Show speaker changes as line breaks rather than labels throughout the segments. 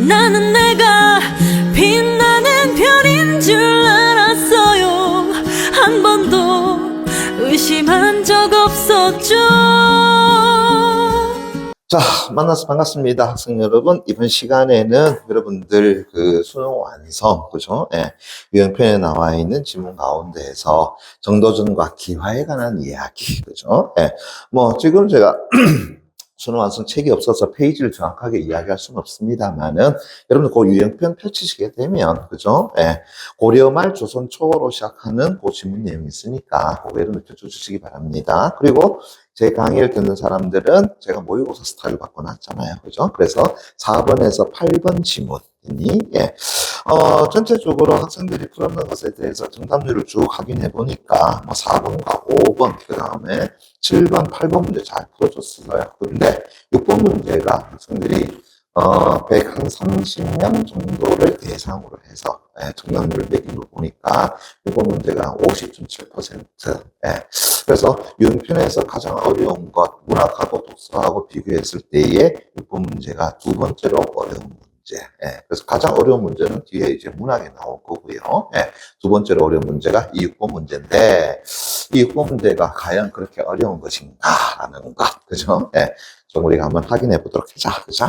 나는 내가 빛나는 별인 줄 알았어요. 한 번도 의심한 적 없었죠.
자, 만나서 반갑습니다. 학생 여러분. 이번 시간에는 여러분들 그 수능 완성, 그죠? 예. 유형편에 나와 있는 지문 가운데에서 정도전과 기화에 관한 이야기, 그죠? 예. 뭐, 지금 제가 수능 완성 책이 없어서 페이지를 정확하게 이야기할 수는 없습니다만은, 여러분들 그 유형편 펼치시게 되면, 그죠? 예. 고려 말 조선 초로 시작하는 그 지문 내용이 있으니까, 그거 여러분들 펼쳐주시기 바랍니다. 그리고 제 강의를 듣는 사람들은 제가 모의고사 스타일을 바꿔놨잖아요. 그죠? 그래서 4번에서 8번 지문이니, 예. 전체적으로 학생들이 풀었는 것에 대해서 정답률을 쭉 확인해 보니까, 뭐 4번과 5번, 그 다음에 7번, 8번 문제 잘 풀어줬어요. 근데 6번 문제가 학생들이 130명 정도를 대상으로 해서 정답률을 매긴 걸 보니까 6번 문제가 50.7%. 그래서 유형편에서 가장 어려운 것, 문학하고 독서하고 비교했을 때에 6번 문제가 두 번째로 어려운 문제. 그래서 가장 어려운 문제는 뒤에 이제 문학에 나올 거고요. 두 번째로 어려운 문제가 이 6번 문제인데, 이 6번 문제가 과연 그렇게 어려운 것인가라는 것, 그죠? 좀 우리가 한번 확인해 보도록 하자, 그죠?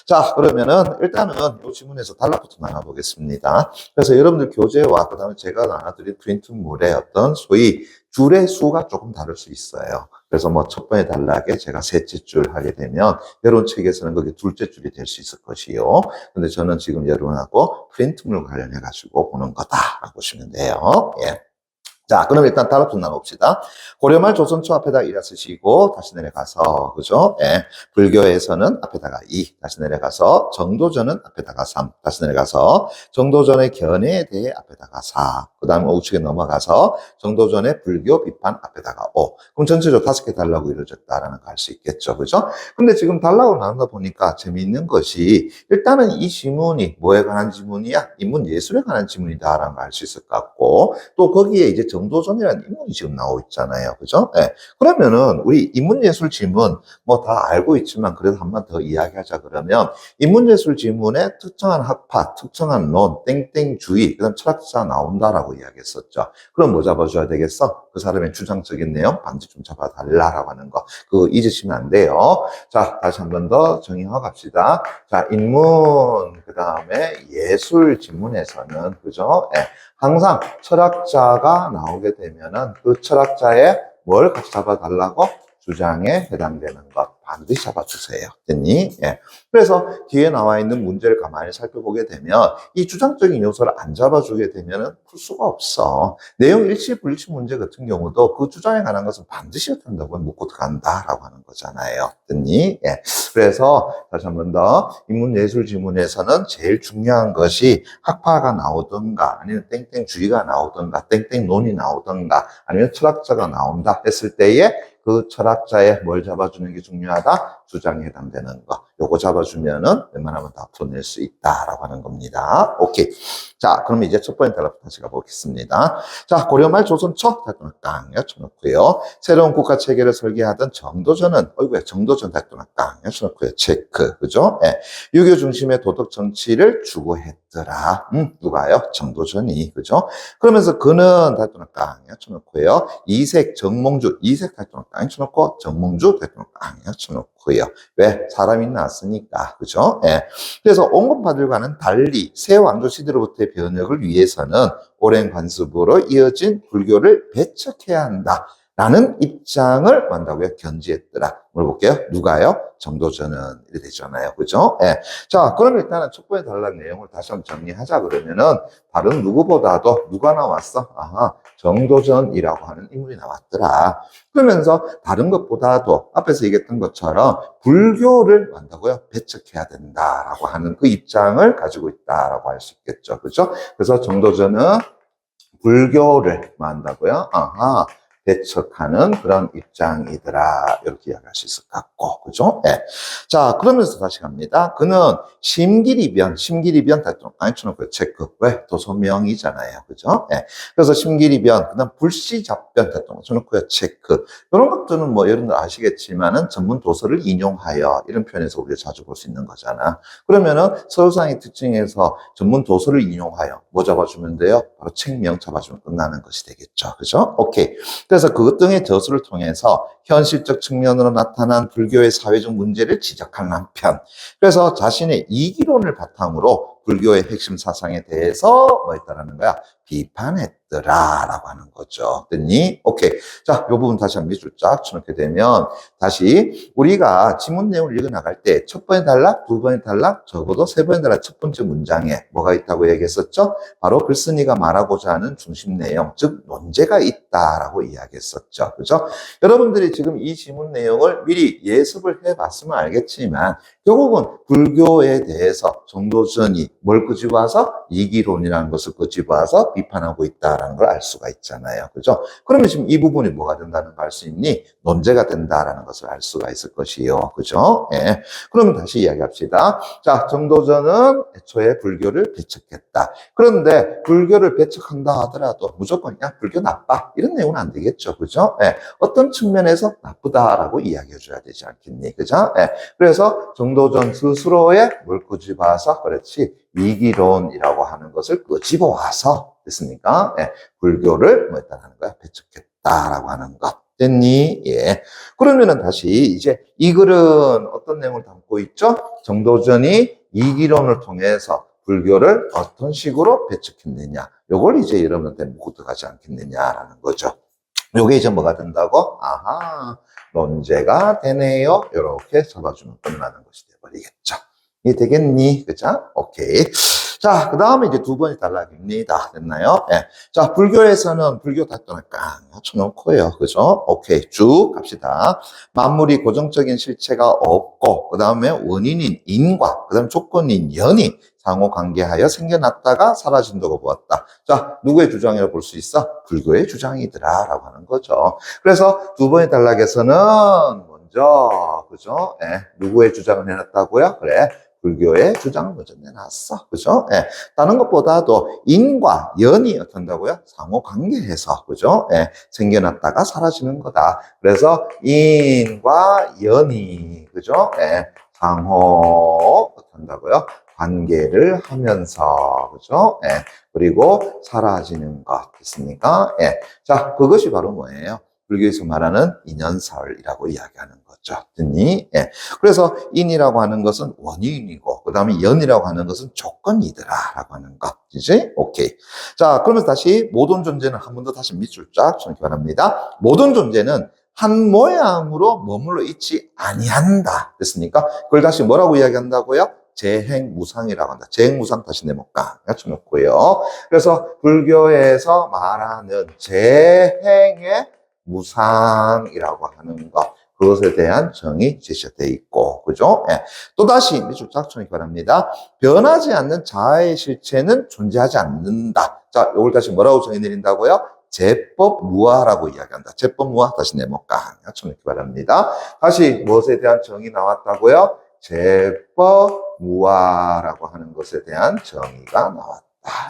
자, 그러면은 일단은 이 지문에서 단락부터 나눠보겠습니다. 그래서 여러분들 교재와 그 다음에 제가 나눠드린 프린트물의 어떤 소위 줄의 수가 조금 다를 수 있어요. 그래서 뭐 첫 번째 단락에 제가 셋째 줄 하게 되면 여러분 책에서는 그게 둘째 줄이 될 수 있을 것이요. 근데 저는 지금 여러분하고 프린트물 관련해 가지고 보는 거다라고 보시면 돼요. 자, 그럼 일단 단락부터 나눠봅시다. 고려말 조선초 앞에다 1라 쓰시고, 다시 내려가서, 그죠? 불교에서는 앞에다가 2, 다시 내려가서, 정도전은 앞에다가 3, 다시 내려가서, 정도전의 견해에 대해 앞에다가 4, 그 다음에 우측에 넘어가서, 정도전의 불교 비판 앞에다가 5. 그럼 전체적으로 5개 단락으로 이루어졌다라는 거 알 수 있겠죠, 그죠? 근데 지금 단락으로 나누다 보니까 재미있는 것이, 일단은 이 지문이 뭐에 관한 지문이야? 인문 예술에 관한 지문이다라는 거 알 수 있을 것 같고, 또 거기에 이제 정도전이라는 인물이 지금 나오고 있잖아요. 그죠? 그러면은 우리 인문예술 지문 뭐 다 알고 있지만 그래도 한 번 더 이야기하자 그러면 인문예술 지문에 특정한 학파, 특정한 논, 땡땡주의, 그다음 철학자 나온다라고 이야기했었죠. 그럼 뭐 잡아줘야 되겠어? 그 사람의 주장적인 내용 반드시 좀 잡아달라라고 하는 거. 그거 잊으시면 안 돼요. 자, 다시 한 번 더 정의하고 갑시다. 자, 인문, 그 다음에 예술 지문에서는, 그죠? 항상 철학자가 나오게 되면은 그 철학자의 뭘 같이 잡아달라고? 주장에 해당되는 것 반드시 잡아주세요. 됐니? 그래서 뒤에 나와 있는 문제를 가만히 살펴보게 되면 이 주장적인 요소를 안 잡아주게 되면은 풀 수가 없어. 내용 일치 불일치 문제 같은 경우도 그 주장에 관한 것은 반드시 한다고 묻고 들어간다라고 하는 거잖아요. 됐니? 그래서 다시 한 번 더 인문예술 지문에서는 제일 중요한 것이 학파가 나오든가 아니면 땡땡주의가 나오든가 땡땡론이 나오든가 아니면 철학자가 나온다 했을 때에 그 철학자의 뭘 잡아주는 게 중요하다? 주장에 해당되는 거. 요거 잡아주면은 웬만하면 다 풀어낼 수 있다라고 하는 겁니다. 오케이. 자, 그럼 이제 첫 번째 단락부터 다시 가보겠습니다. 자, 고려말 조선초 달동을 깡 쳐놓고요. 새로운 국가 체계를 설계하던 정도전은, 어이구야, 정도전 달동을 깡 쳐놓고요. 체크. 그죠? 유교 중심의 도덕 정치를 추구했더라. 누가요? 정도전이. 그죠? 그러면서 그는 달동을 깡 쳐놓고요. 이색 정몽주, 이색 달동을 깡 쳐놓고 정몽주 달동을 깡 쳐놓고요. 왜? 사람이 나왔으니까. 그죠? 그래서 온건파들과는 달리 새 왕조 시대로부터의 변혁을 위해서는 오랜 관습으로 이어진 불교를 배척해야 한다. 라는 입장을 한다고요? 견지했더라. 물어볼게요. 누가요? 정도전은 이렇게 되잖아요. 그죠? 자, 그럼 일단은 첫 번째 단락 내용을 다시 한번 정리하자 그러면은 다른 누구보다도 누가 나왔어? 아하, 정도전이라고 하는 인물이 나왔더라. 그러면서 다른 것보다도 앞에서 얘기했던 것처럼 불교를 한다고요? 배척해야 된다라고 하는 그 입장을 가지고 있다라고 할 수 있겠죠. 그죠? 그래서 정도전은 불교를 한다고요? 아하. 배척하는 그런 입장이더라. 이렇게 이야기할 수 있을 것 같고, 그죠? 예. 자, 그러면서 다시 갑니다. 그는 심기리변 대통령 쳐놓고요. 체크. 왜? 도소명이잖아요. 그죠? 예. 그래서 심기리변, 그 다음 불시잡변 대통령 쳐놓고요. 체크. 이런 것들은 뭐 여러분들 아시겠지만은 전문 도서를 인용하여 이런 표현에서 우리가 자주 볼 수 있는 거잖아. 그러면은 서술상의 특징에서 전문 도서를 인용하여 뭐 잡아주면 돼요? 바로 책명 잡아주면 끝나는 것이 되겠죠. 그죠? 오케이. 그래서 그것 등의 저술을 통해서 현실적 측면으로 나타난 불교의 사회적 문제를 지적한 한편, 그래서 자신의 이기론을 바탕으로 불교의 핵심 사상에 대해서 뭐 했다라는 거야? 비판했더라라고 하는 거죠. 됐니? 오케이. 자, 이 부분 다시 한번 밑줄 쫙 쳐놓게 되면 다시 우리가 지문 내용을 읽어나갈 때 첫 번의 단락, 두 번의 단락, 적어도 세 번의 단락 첫 번째 문장에 뭐가 있다고 얘기했었죠? 바로 글쓴이가 말하고자 하는 중심 내용, 즉 논제가 있다라고 이야기했었죠. 그죠? 여러분들이 지금 이 지문 내용을 미리 예습을 해봤으면 알겠지만 결국은 불교에 대해서 정도전이 뭘 끄집어와서 이기론이라는 것을 끄집어와서 비판하고 있다는 걸 알 수가 있잖아요. 그죠? 그러면 지금 이 부분이 뭐가 된다는 걸 알 수 있니? 논제가 된다라는 것을 알 수가 있을 것이요. 그죠? 예. 그러면 다시 이야기합시다. 자, 정도전은 애초에 불교를 배척했다. 그런데 불교를 배척한다 하더라도 무조건 그냥 불교 나빠. 이런 내용은 안 되겠죠. 그죠? 예. 어떤 측면에서 나쁘다라고 이야기해 줘야 되지 않겠니? 그죠? 예. 그래서 정도전 스스로의 뭘 끄집어와서 그렇지. 이기론이라고 하는 것을 끄집어와서 됐습니까? 예, 불교를 뭐 했다는 거야? 배척했다라고 하는 것. 됐니? 예. 그러면은 다시 이제 이 글은 어떤 내용을 담고 있죠? 정도전이 이기론을 통해서 불교를 어떤 식으로 배척했느냐. 요걸 이제 여러분한테 묻고 가지 않겠느냐라는 거죠. 요게 이제 뭐가 된다고? 아하, 논제가 되네요. 이렇게 잡아주면 끝나는 것이 되어버리겠죠. 이해 되겠니? 그죠? 오케이. 자, 그 다음에 이제 두 번째 단락입니다. 됐나요? 예. 자, 불교에서는 불교 다ton을 깡 쳐놓고요. 그죠? 오케이. 쭉 갑시다. 만물이 고정적인 실체가 없고, 그 다음에 원인인 인과, 그 다음에 조건인 연이 상호 관계하여 생겨났다가 사라진다고 보았다. 자, 누구의 주장이라고 볼 수 있어? 불교의 주장이더라. 라고 하는 거죠. 그래서 두 번의 단락에서는 먼저, 그죠? 예. 누구의 주장을 해놨다고요? 그래. 불교의 주장을 먼저 내놨어. 그죠? 예. 다른 것보다도 인과 연이 어떻게 한다고요? 상호 관계해서, 그죠? 예. 생겨났다가 사라지는 거다. 그래서 인과 연이, 그죠? 예. 상호, 어떻게 한다고요? 관계를 하면서, 그죠? 예. 그리고 사라지는 것, 있습니까? 예. 자, 그것이 바로 뭐예요? 불교에서 말하는 인연설이라고 이야기하는 거죠. 듣니? 예. 그래서 인이라고 하는 것은 원인이고, 그 다음에 연이라고 하는 것은 조건이더라. 라고 하는 것. 그지? 오케이. 자, 그러면서 다시 모든 존재는 한 번 더 다시 밑줄 쫙 쳐놓기 바랍니다. 모든 존재는 한 모양으로 머물러 있지 아니한다. 됐습니까? 그걸 다시 뭐라고 이야기한다고요? 재행무상이라고 한다. 재행무상 다시 내볼까? 같이 놓고요. 그래서 불교에서 말하는 재행의 무상이라고 하는 것, 그것에 대한 정의 제시가 되어 있고, 그죠? 예. 또다시 밑줄 쫙 쳐놓기 바랍니다. 변하지 않는 자아의 실체는 존재하지 않는다. 자, 이걸 다시 뭐라고 정의내린다고요? 제법무아라고 이야기한다. 제법무아 다시 내볼까? 쳐놓기 바랍니다. 다시 무엇에 대한 정의 나왔다고요? 제법무아라고 하는 것에 대한 정의가 나왔다.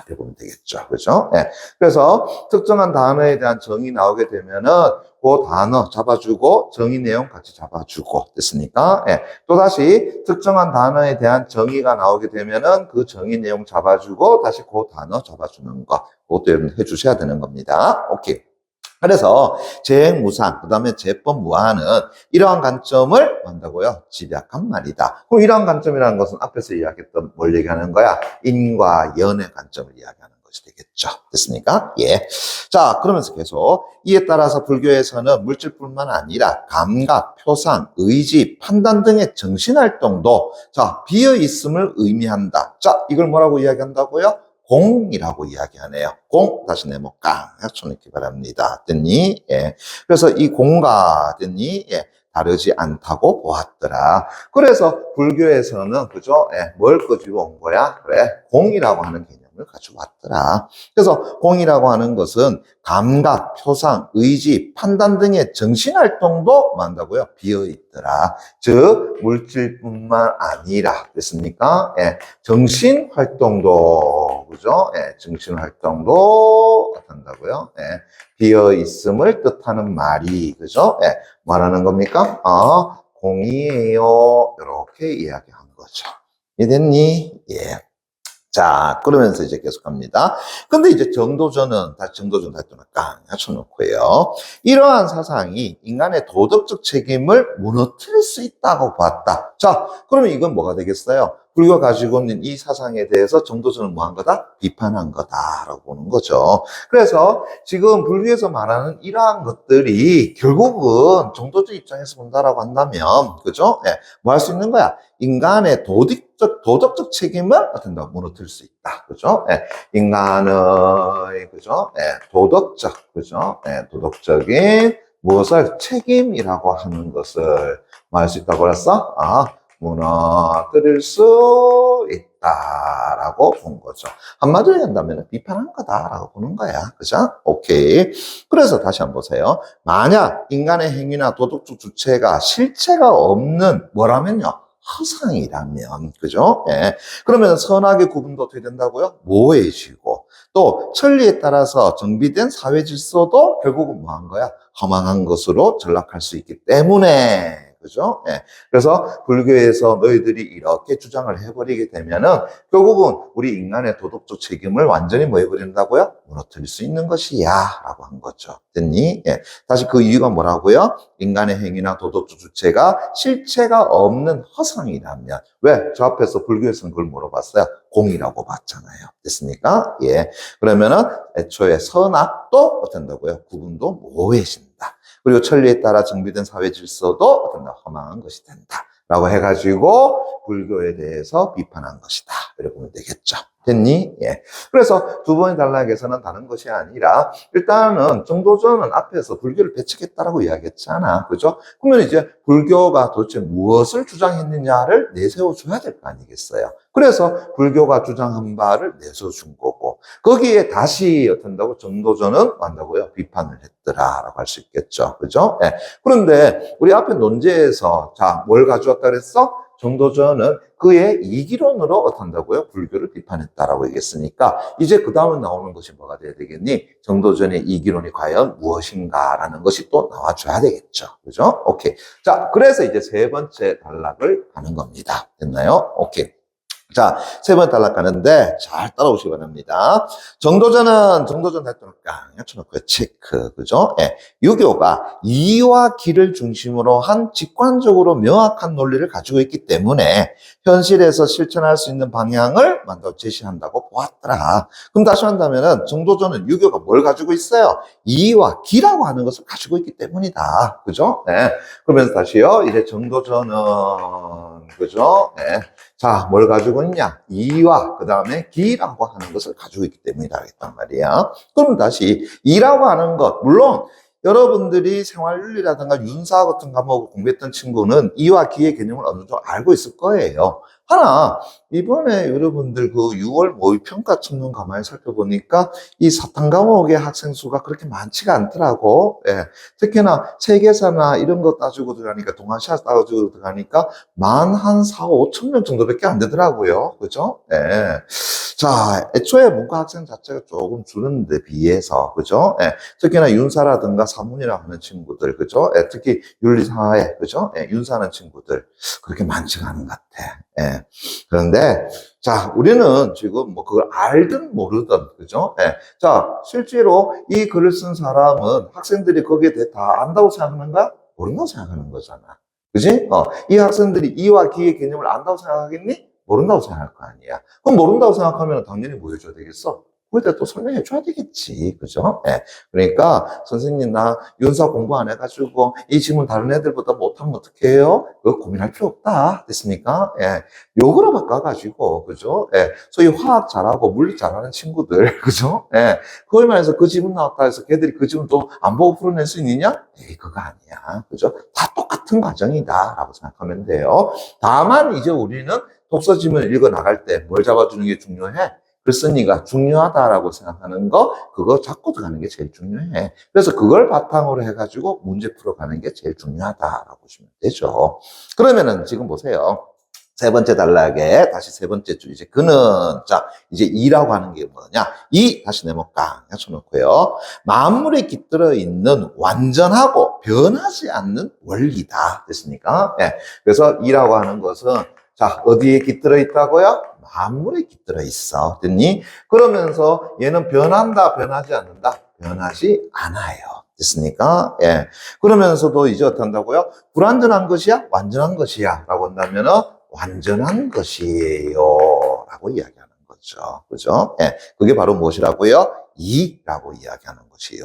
이렇게 보면 되겠죠. 그죠? 예. 그래서 특정한 단어에 대한 정의 나오게 되면은 그 단어 잡아주고 정의 내용 같이 잡아주고 됐습니까? 예. 또다시 특정한 단어에 대한 정의가 나오게 되면은 그 정의 내용 잡아주고 다시 그 단어 잡아주는 거. 그것도 여러분 해주셔야 되는 겁니다. 오케이. 그래서 재행무상, 그 다음에 제법무아는 이러한 관점을 한다고요? 집약한 말이다. 그럼 이러한 관점이라는 것은 앞에서 이야기했던 뭘 얘기하는 거야? 인과 연의 관점을 이야기하는 것이 되겠죠. 됐습니까? 예. 자, 그러면서 계속 이에 따라서 불교에서는 물질뿐만 아니라 감각, 표상, 의지, 판단 등의 정신활동도 자, 비어있음을 의미한다. 자, 이걸 뭐라고 이야기한다고요? 공이라고 이야기하네요. 공, 다시 내볼까? 쳐놓기 바랍니다. 됐니? 예. 그래서 이 공과, 됐니? 예. 다르지 않다고 보았더라. 그래서 불교에서는, 그죠? 예. 뭘 끄집어 온 거야? 그래. 공이라고 하는 개념을 이름을 가지고 왔더라. 그래서 공이라고 하는 것은 감각, 표상, 의지, 판단 등의 정신활동도 만다고요? 비어있더라. 즉, 물질뿐만 아니라, 됐습니까? 예, 정신활동도, 그죠? 예, 정신활동도 한다고요? 예, 비어있음을 뜻하는 말이, 그죠? 예, 말하는 겁니까? 공이에요. 이렇게 이야기한 거죠. 이해됐니? 예. 자, 그러면서 이제 계속 갑니다. 근데 이제 정도전은, 다시 정도전 달동을 깡 합쳐놓고요. 이러한 사상이 인간의 도덕적 책임을 무너뜨릴 수 있다고 봤다. 자, 그러면 이건 뭐가 되겠어요? 불교가 가지고 있는 이 사상에 대해서 정도전은 뭐 한 거다? 비판한 거다라고 보는 거죠. 그래서 지금 불교에서 말하는 이러한 것들이 결국은 정도전 입장에서 본다라고 한다면, 그죠? 예, 뭐 할 수 있는 거야? 인간의 도덕적 책임을 어떤 다 무너뜨릴 수 있다. 그죠? 예, 인간의, 그죠? 예, 도덕적, 그죠? 예, 도덕적인 무엇을 책임이라고 하는 것을 뭐 할 수 있다고 그랬어? 무너뜨릴 수 있다라고 본 거죠. 한마디로 한다면 비판한 거다라고 보는 거야. 그죠? 오케이. 그래서 다시 한번 보세요. 만약 인간의 행위나 도덕적 주체가 실체가 없는 뭐라면요? 허상이라면, 그죠? 예. 그러면 선악의 구분도 어떻게 된다고요? 모호해지고, 또, 천리에 따라서 정비된 사회 질서도 결국은 뭐 한 거야? 허망한 것으로 전락할 수 있기 때문에, 그죠? 예. 그래서 불교에서 너희들이 이렇게 주장을 해버리게 되면은 결국은 우리 인간의 도덕적 책임을 완전히 뭐 해버린다고요? 무너뜨릴 수 있는 것이야. 라고 한 거죠. 됐니? 예. 다시 그 이유가 뭐라고요? 인간의 행위나 도덕적 주체가 실체가 없는 허상이라면. 왜? 저 앞에서 불교에서는 그걸 물어봤어요. 공이라고 봤잖아요. 됐습니까? 예. 그러면은 애초에 선악도 어떤다고요? 구분도 모호해진다. 그리고 천리에 따라 정비된 사회 질서도 어떤 허망한 것이 된다. 라고 해가지고 불교에 대해서 비판한 것이다. 이렇게 보면 되겠죠. 됐니? 예. 그래서 두 번의 단락에서는 다른 것이 아니라 일단은 정도전은 앞에서 불교를 배척했다라고 이야기했잖아. 그죠? 그러면 이제 불교가 도대체 무엇을 주장했느냐를 내세워줘야 될 거 아니겠어요? 그래서 불교가 주장한 바를 내세워준 거고 거기에 다시 어떤다고 정도전은 한다고요? 비판을 했더라라고 할 수 있겠죠. 그죠? 예. 그런데 우리 앞에 논제에서 자, 뭘 가져왔다 그랬어? 정도전은 그의 이기론으로 어떤다고요? 불교를 비판했다라고 얘기했으니까 이제 그 다음에 나오는 것이 뭐가 돼야 되겠니? 정도전의 이기론이 과연 무엇인가라는 것이 또 나와줘야 되겠죠. 그죠? 오케이. 자, 그래서 이제 세 번째 단락을 가는 겁니다. 됐나요? 오케이. 자, 세 번째 단락 가는데 잘 따라오시기 바랍니다. 정도전 달동을 깡 쳐놓고요. 체크. 그죠? 예. 유교가 이와 기를 중심으로 한 직관적으로 명확한 논리를 가지고 있기 때문에 현실에서 실천할 수 있는 방향을 제시한다고 보았더라. 그럼 다시 한다면은 정도전은 유교가 뭘 가지고 있어요? 이와 기라고 하는 것을 가지고 있기 때문이다. 그죠? 네. 그러면서 다시요. 이제 정도전은 그죠? 네. 자, 뭘 가지고 있냐? 이와 그 다음에 기라고 하는 것을 가지고 있기 때문이다 했단 말이야. 그럼 다시 이라고 하는 것, 물론 여러분들이 생활윤리라든가 윤사 같은 과목을 공부했던 친구는 이와 기의 개념을 어느 정도 알고 있을 거예요. 하나, 이번에 여러분들 그 6월 모의평가 청론 가만히 살펴보니까 이 사탐 과목의 학생 수가 그렇게 많지가 않더라고. 예. 특히나 세계사나 이런 거 따지고 들어가니까, 동아시아 따지고 들어가니까 한 4, 5천 명 정도밖에 안 되더라고요. 그죠? 예. 자, 애초에 문과 학생 자체가 조금 주는 데 비해서, 그죠? 예. 특히나 윤사라든가 사문이라고 하는 친구들, 그죠? 예. 특히 윤리사회, 그죠? 예. 윤사하는 친구들, 그렇게 많지가 않은 것 같아. 예. 그런데, 자, 우리는 지금 뭐 그걸 알든 모르든, 그죠? 예. 자, 실제로 이 글을 쓴 사람은 학생들이 거기에 대해 다 안다고 생각하는가? 모른다고 생각하는 거잖아. 그지? 이 학생들이 이와 기의 개념을 안다고 생각하겠니? 모른다고 생각할 거 아니야. 그럼 모른다고 생각하면 당연히 뭐 해줘야 되겠어? 거기다 또 설명해 줘야 되겠지. 그죠? 예. 그러니까, 선생님, 나 윤사 공부 안 해가지고 이 질문 다른 애들보다 못하면 어떡해요? 그거 고민할 필요 없다. 됐습니까? 예. 욕으로 바꿔가지고, 그죠? 예. 소위 화학 잘하고 물리 잘하는 친구들, 그죠? 예. 그걸 말해서 그 지문 나왔다 해서 걔들이 그 지문 또 안 보고 풀어낼 수 있느냐? 에이, 그거 아니야. 그죠? 다 똑같은 과정이다. 라고 생각하면 돼요. 다만, 이제 우리는 독서 지문을 읽어 나갈 때 뭘 잡아주는 게 중요해? 글쓴이가 중요하다라고 생각하는 거, 그거 잡고 들어가는 게 제일 중요해. 그래서 그걸 바탕으로 해가지고 문제 풀어가는 게 제일 중요하다라고 보시면 되죠. 그러면은 지금 보세요. 세 번째 단락에 다시 세 번째 줄 이제 그는 자 이제 이라고 하는 게 뭐냐 이 다시 네모 깡 쳐놓고요 만물에 깃들어 있는 완전하고 변하지 않는 원리다 됐습니까? 예. 그래서 이라고 하는 것은 자 어디에 깃들어 있다고요? 만물에 깃들어 있어 됐니? 그러면서 얘는 변한다 변하지 않는다 변하지 않아요. 됐습니까? 예. 그러면서도 이제 어떻게 한다고요? 불완전한 것이야? 완전한 것이야? 라고 한다면은 완전한 것이에요. 라고 이야기하는 거죠. 그죠? 예. 그게 바로 무엇이라고요? 이라고 이야기하는 것이요.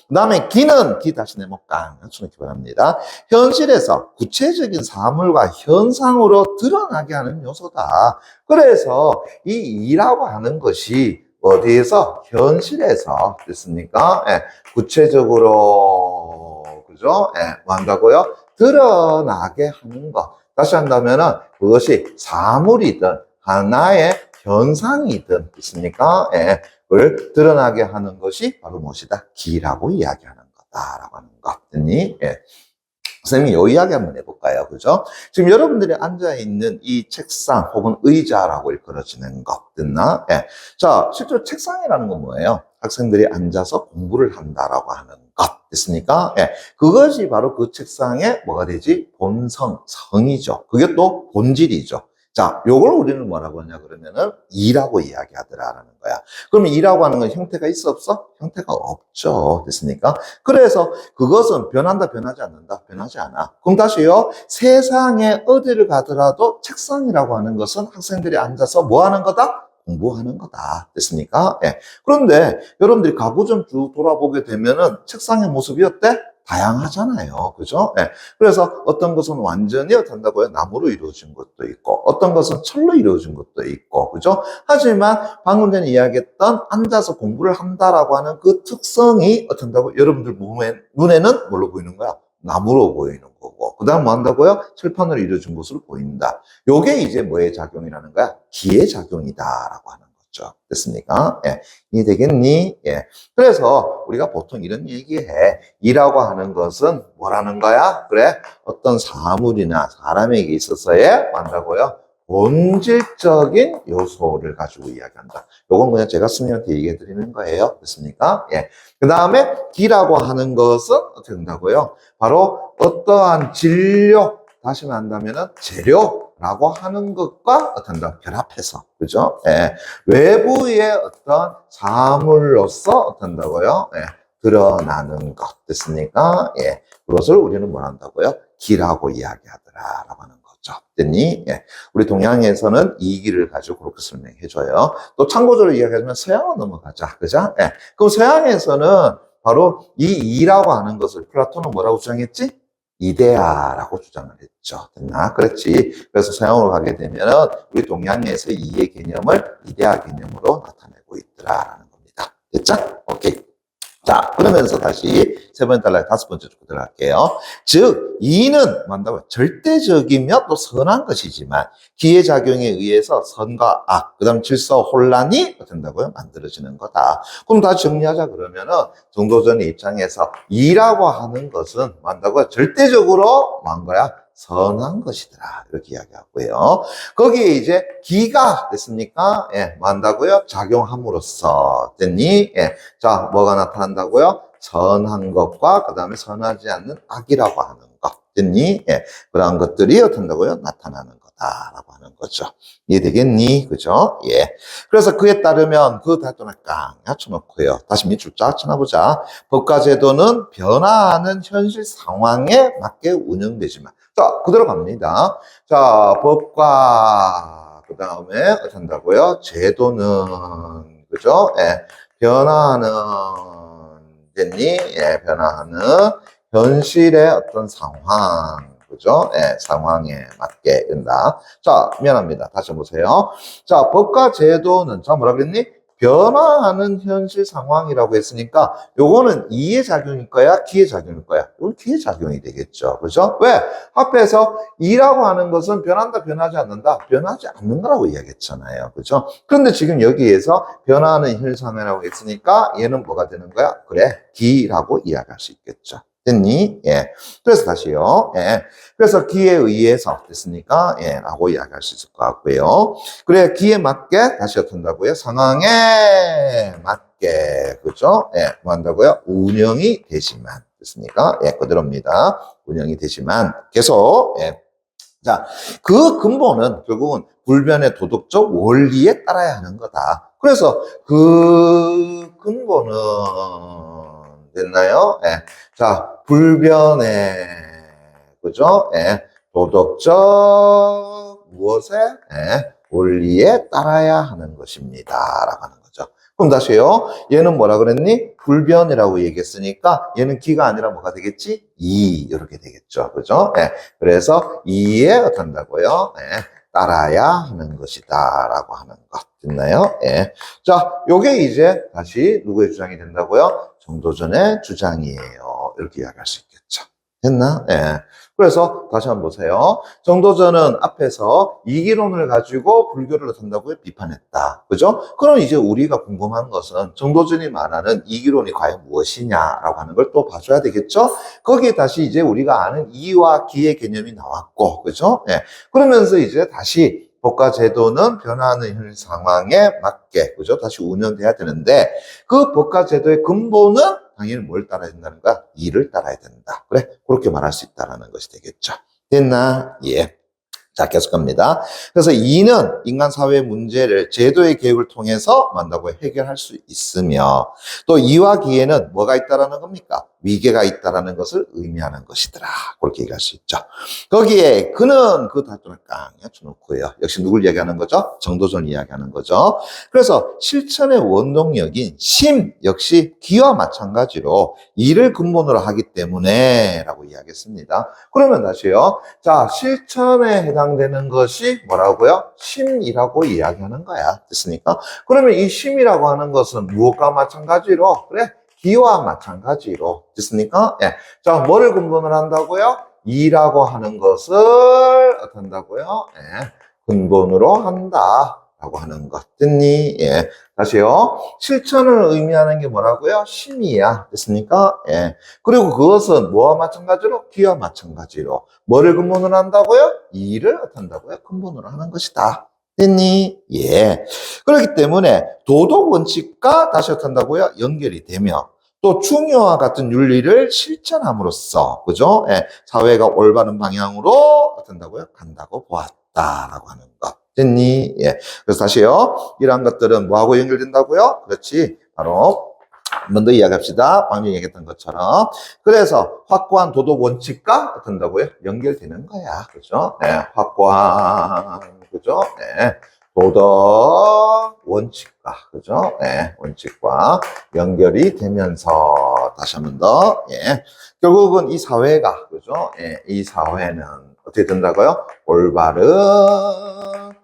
그 다음에 기는, 기 다시 네모 깡. 쳐놓기 바랍니다. 현실에서 구체적인 사물과 현상으로 드러나게 하는 요소다. 그래서 이 이라고 하는 것이 어디에서? 현실에서. 됐습니까? 예. 구체적으로, 그죠? 예. 뭐 한다고요? 드러나게 하는 것. 다시 한다면은 그것이 사물이든 하나의 현상이든 있습니까? 예, 그걸 드러나게 하는 것이 바로 무엇이다? 기라고 이야기하는 거다라고 하는 거. 됐니? 예. 선생님이 요 이야기 한번 해볼까요? 그죠? 지금 여러분들이 앉아있는 이 책상 혹은 의자라고 일컬어지는 것, 됐나? 예. 자, 실제로 책상이라는 건 뭐예요? 학생들이 앉아서 공부를 한다라고 하는 것, 됐습니까? 예. 그것이 바로 그 책상의 뭐가 되지? 본성, 성이죠. 그게 또 본질이죠. 자, 요걸 우리는 뭐라고 하냐 그러면은 이라고 이야기하더라라는 거야. 그러면 이라고 하는 건 형태가 있어 없어? 형태가 없죠. 됐습니까? 그래서 그것은 변한다 변하지 않는다 변하지 않아. 그럼 다시요. 세상에 어디를 가더라도 책상이라고 하는 것은 학생들이 앉아서 뭐 하는 거다? 공부하는 거다. 됐습니까? 예. 그런데 여러분들이 가구 좀 쭉 돌아보게 되면은 책상의 모습이 어때? 다양하잖아요. 그죠? 예. 그래서 어떤 것은 완전히 어떤다고요? 나무로 이루어진 것도 있고, 어떤 것은 철로 이루어진 것도 있고, 그죠? 하지만 방금 전에 이야기했던 앉아서 공부를 한다라고 하는 그 특성이 어떤다고? 여러분들 눈에는 뭘로 보이는 거야? 나무로 보이는 거고. 그 다음 뭐 한다고요? 철판으로 이루어진 것으로 보인다. 요게 이제 뭐의 작용이라는 거야? 기의 작용이다라고 하는 거죠. 됐습니까? 예. 이해되겠니? 예. 그래서 우리가 보통 이런 얘기해. 이라고 하는 것은 뭐라는 거야? 그래? 어떤 사물이나 사람에게 있어서의 뭐한다고요? 본질적인 요소를 가지고 이야기한다. 요건 그냥 제가 스님한테 얘기해 드리는 거예요. 됐습니까? 예. 그 다음에 기라고 하는 것은 어떻게 된다고요? 바로 어떠한 진료, 다시 말한다면은 재료라고 하는 것과 어떤 결합해서, 그죠? 예. 외부의 어떤 사물로서 어떤다고요? 예. 드러나는 것. 됐습니까? 예. 그것을 우리는 뭐 한다고요? 기라고 이야기하더라라고 하는 거죠. 됐니? 예. 우리 동양에서는 이 기를 가지고 그렇게 설명해줘요. 또 참고적으로 이야기하자면 서양으로 넘어가자. 그죠? 예. 그럼 서양에서는 바로 이 이라고 하는 것을 플라톤은 뭐라고 주장했지? 이데아라고 주장을 했죠. 됐나? 그렇지. 그래서 서양으로 가게 되면 우리 동양에서 이의 개념을 이데아 개념으로 나타내고 있더라라는 겁니다. 됐죠? 오케이. 자, 그러면서 다시 세 번째 단락 다섯 번째 줄 들어갈게요. 즉, 이는 뭐한다고요? 절대적이며 또 선한 것이지만 기의 작용에 의해서 선과 악, 그 다음 질서 혼란이 된다고요? 만들어지는 거다. 그럼 다 정리하자 그러면은 정도전의 입장에서 이라고 하는 것은 뭐한다고요? 절대적으로 뭐한 거야? 선한 것이더라. 이렇게 이야기하고요. 거기에 이제 기가 됐습니까? 예, 뭐 한다고요? 작용함으로써 됐니? 예. 자, 뭐가 나타난다고요? 선한 것과 그 다음에 선하지 않는 악이라고 하는 것. 됐니? 예. 그러한 것들이 어떤다고요? 나타나는 거다라고 하는 거죠. 이해되겠니? 그죠? 예. 그래서 그에 따르면 그 달동을 깡 낮춰놓고요. 다시 밑줄 쫙 쳐놔보자. 법과 제도는 변화하는 현실 상황에 맞게 운영되지만 자, 그대로 갑니다. 자, 법과, 그 다음에, 어떻게 한다고요? 제도는, 그죠? 예, 변화하는, 됐니? 예, 변화하는 현실의 어떤 상황, 그죠? 예, 상황에 맞게 된다. 자, 미안합니다. 다시 보세요. 자, 법과 제도는, 자, 뭐라 그랬니? 변화하는 현실 상황이라고 했으니까 요거는 이의 작용일 거야, 기의 작용일 거야? 이건 기의 작용이 되겠죠. 그죠? 왜? 앞에서 이라고 하는 것은 변한다, 변하지 않는다? 변하지 않는 거라고 이야기했잖아요. 그죠? 그런데 지금 여기에서 변화하는 현실 상황이라고 했으니까 얘는 뭐가 되는 거야? 그래, 기라고 이야기할 수 있겠죠. 됐니? 예. 그래서 다시요. 예. 그래서 기에 의해서 됐으니까, 예, 라고 이야기할 수 있을 것 같고요. 그래, 기에 맞게, 다시 어떻게 한다고요? 상황에 맞게, 그죠? 예, 뭐 한다고요? 운영이 되지만. 됐습니까? 예, 그대로입니다. 운영이 되지만, 계속, 예. 자, 그 근본은 결국은 불변의 도덕적 원리에 따라야 하는 거다. 그래서 그 근본은 됐나요? 예. 자, 불변의 그죠? 예. 도덕적 무엇에? 예. 원리에 따라야 하는 것입니다. 라고 하는 거죠. 그럼 다시요. 얘는 뭐라 그랬니? 불변이라고 얘기했으니까 얘는 기가 아니라 뭐가 되겠지? 이 이렇게 되겠죠. 그죠? 예. 그래서 이에 어떤다고요? 예. 따라야 하는 것이다. 라고 하는 것. 됐나요? 예. 자, 요게 이제 다시 누구의 주장이 된다고요? 정도전의 주장이에요. 이렇게 이야기할 수 있겠죠. 됐나? 예. 그래서 다시 한번 보세요. 정도전은 앞에서 이기론을 가지고 불교를 한다고 비판했다. 그죠? 그럼 이제 우리가 궁금한 것은 정도전이 말하는 이기론이 과연 무엇이냐라고 하는 걸 또 봐줘야 되겠죠? 거기에 다시 이제 우리가 아는 이와 기의 개념이 나왔고, 그죠? 예. 그러면서 이제 다시 법과 제도는 변화하는 현 상황에 맞게, 그죠? 다시 운영돼야 되는데, 그 법과 제도의 근본은 당연히 뭘 따라야 된다는 거야? 이를 따라야 된다. 그래? 그렇게 말할 수 있다는 것이 되겠죠. 됐나? 예. 자, 계속 갑니다. 그래서 이는 인간 사회 문제를 제도의 개혁을 통해서 만다고 해결할 수 있으며, 또 이와 기에는 뭐가 있다라는 겁니까? 위계가 있다라는 것을 의미하는 것이더라. 그렇게 얘기할 수 있죠. 거기에 그는 그 단점을 깡 해쳐놓고요. 역시 누굴 이야기하는 거죠? 정도전 이야기하는 거죠. 그래서 실천의 원동력인 심 역시 기와 마찬가지로 이를 근본으로 하기 때문에 라고 이야기했습니다. 그러면 다시요. 자, 실천에 해당되는 것이 뭐라고요? 심이라고 이야기하는 거야. 됐습니까? 그러면 이 심이라고 하는 것은 무엇과 마찬가지로? 그래, 기와 마찬가지로. 됐습니까? 예. 자, 뭐를 근본으로 한다고요? 이라고 하는 것을 어떻게 한다고요? 예. 근본으로 한다. 라고 하는 것. 됐니? 예. 다시요. 실천을 의미하는 게 뭐라고요? 심이야. 됐습니까? 예. 그리고 그것은 뭐와 마찬가지로? 기와 마찬가지로. 뭐를 근본으로 한다고요? 이를 어떻게 한다고요? 근본으로 하는 것이다. 됐니? 예. 그렇기 때문에 도덕 원칙과 다시 어떻게 한다고요? 연결이 되며 또 중요와 같은 윤리를 실천함으로써, 그죠? 예. 사회가 올바른 방향으로 어떻게 한다고요? 간다고 보았다라고 하는 것. 됐니? 예. 그래서 다시요. 이러한 것들은 뭐하고 연결된다고요? 그렇지. 바로 한 번 더 이야기합시다. 방금 얘기했던 것처럼. 그래서 확고한 도덕 원칙과 어떻게 한다고요? 연결되는 거야. 그죠? 예. 확고한, 그죠? 예. 도덕 원칙과, 그죠? 예. 원칙과 연결이 되면서 다시 한 번 더, 예. 결국은 이 사회가, 그죠? 예. 이 사회는 어떻게 된다고요? 올바른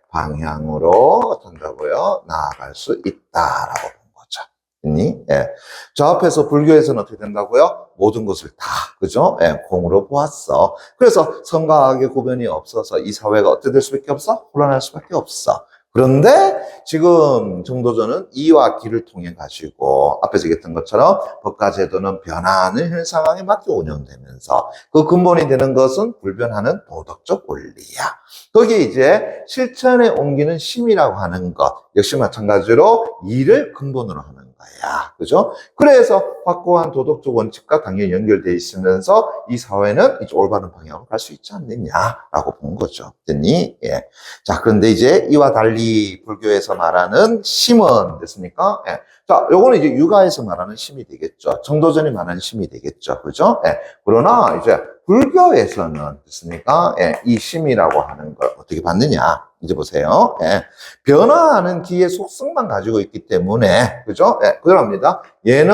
방향으로 된다고요? 나아갈 수 있다라고 본 거죠. 됐니? 예. 저 앞에서 불교에서는 어떻게 된다고요? 모든 것을 다, 그죠? 예, 공으로 보았어. 그래서 선과 악의 구별이 없어서 이 사회가 어떻게 될 수밖에 없어? 혼란할 수밖에 없어. 그런데 지금 정도전은 이와 기를 통해 가지고 앞에서 얘기했던 것처럼 법과 제도는 변화하는 현 상황에 맞게 운영되면서 그 근본이 되는 것은 불변하는 도덕적 원리야. 거기에 이제 실천에 옮기는 심이라고 하는 것 역시 마찬가지로 이를 근본으로 하는 거야. 그죠? 그래서 확고한 도덕적 원칙과 당연히 연결되어 있으면서 이 사회는 이제 올바른 방향으로 갈 수 있지 않느냐라고 본 거죠. 됐니? 예. 자, 그런데 이제 이와 달리 불교에서 말하는 심은 됐습니까? 예. 자, 요거는 이제 유가에서 말하는 심이 되겠죠. 정도전이 말하는 심이 되겠죠. 그죠? 예. 그러나 이제 불교에서는 됐습니까? 예. 이 심이라고 하는 걸 어떻게 봤느냐? 이제 보세요. 예. 변화하는 기의 속성만 가지고 있기 때문에, 그죠? 예. 그럽니다. 얘는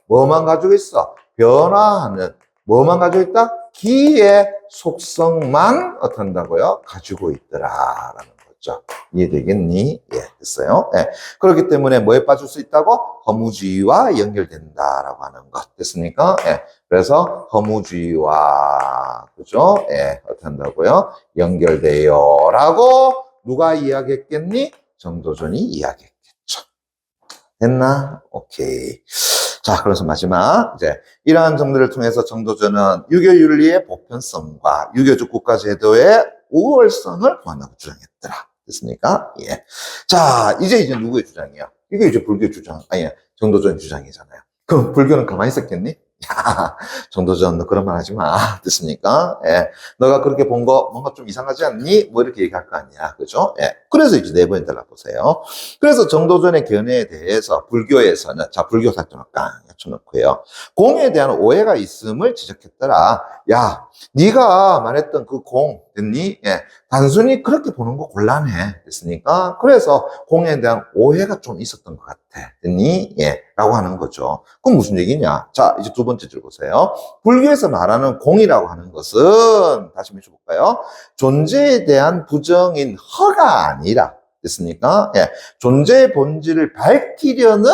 뭐만 가지고 있어? 변화하는, 뭐만 가지고 있다? 기의 속성만 어떤다고요? 가지고 있더라라는 거죠. 이해되겠니? 예. 됐어요? 예. 그렇기 때문에 뭐에 빠질 수 있다고? 허무주의와 연결된다라고 하는 것. 됐습니까? 예. 그래서 허무주의와, 그죠? 예. 어떻게 한다고요? 연결돼요. 라고 누가 이야기했겠니? 정도전이 이야기했겠죠. 됐나? 오케이. 자, 그래서 마지막, 이제, 이러한 점들을 통해서 정도전은 유교윤리의 보편성과 유교적 국가제도의 우월성을 보완하고 주장했더라. 됐습니까? 예. 자, 이제 누구의 주장이야? 이게 이제 불교의 주장, 아니, 정도전 주장이잖아요. 그럼 불교는 가만히 있었겠니? 야, 정도전, 너 그런 말 하지 마. 됐습니까? 예. 너가 그렇게 본 거 뭔가 좀 이상하지 않니? 뭐 이렇게 얘기할 거 아니야. 그죠? 예. 그래서 이제 네 번에 달라보세요. 그래서 정도전의 견해에 대해서 불교에서는, 자, 불교 사전을 깡 쳐놓고요. 공에 대한 오해가 있음을 지적했더라. 야, 네가 말했던 그 공, 됐니? 예. 단순히 그렇게 보는 거 곤란해. 됐으니까. 그래서 공에 대한 오해가 좀 있었던 것 같아. 됐니? 예. 라고 하는 거죠. 그럼 무슨 얘기냐? 자, 이제 두 번째 줄 보세요. 불교에서 말하는 공이라고 하는 것은, 다시 한번 볼까요? 존재에 대한 부정인 허가 아니라, 됐습니까? 예. 존재의 본질을 밝히려는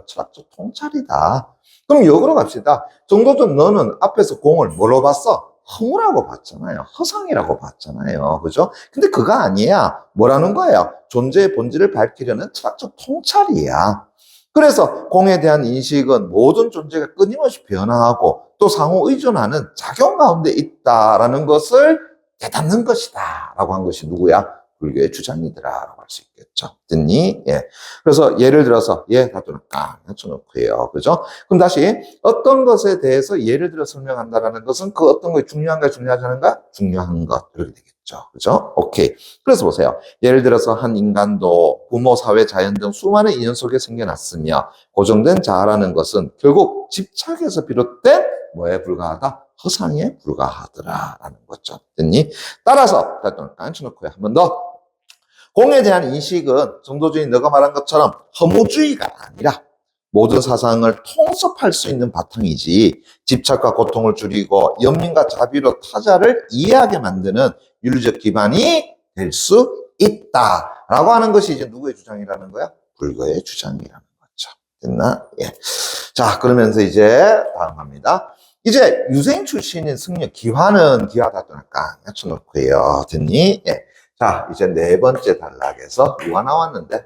철학적 통찰이다. 그럼 역으로 갑시다. 정도전 너는 앞에서 공을 뭐로 봤어? 허무라고 봤잖아요. 허상이라고 봤잖아요. 그죠? 근데 그거 아니야. 뭐라는 거예요? 존재의 본질을 밝히려는 철학적 통찰이야. 그래서 공에 대한 인식은 모든 존재가 끊임없이 변화하고 또 상호 의존하는 작용 가운데 있다라는 것을 깨닫는 것이다. 라고 한 것이 누구야? 불교의 주장이더라라고 할 수 있겠죠. 됐니? 예. 그래서 예를 들어서 다투는 깡 해쳐놓고요. 그죠? 그럼 다시 어떤 것에 대해서 예를 들어 설명한다라는 것은 그 어떤 것이 중요한가 중요하지 않은가? 중요한 것. 이렇게 되겠죠. 그죠? 오케이. 그래서 보세요. 예를 들어서 한 인간도 부모, 사회, 자연 등 수많은 인연 속에 생겨났으며 고정된 자아라는 것은 결국 집착에서 비롯된 뭐에 불과하다? 허상에 불과하더라라는 거죠. 됐니? 따라서 깐쳐놓고요. 한 번 더. 공에 대한 인식은 정도전이 너가 말한 것처럼 허무주의가 아니라 모든 사상을 통섭할 수 있는 바탕이지 집착과 고통을 줄이고 연민과 자비로 타자를 이해하게 만드는 윤리적 기반이 될 수 있다라고 하는 것이 이제 누구의 주장이라는 거야? 불교의 주장이라는 거죠. 됐나? 예. 자, 그러면서 이제 다음 갑니다. 이제 유생 출신인 승려 기화는 기화다도나 깡 해쳐놓고요. 됐니? 예. 자, 이제 네 번째 단락에서 누가 나왔는데,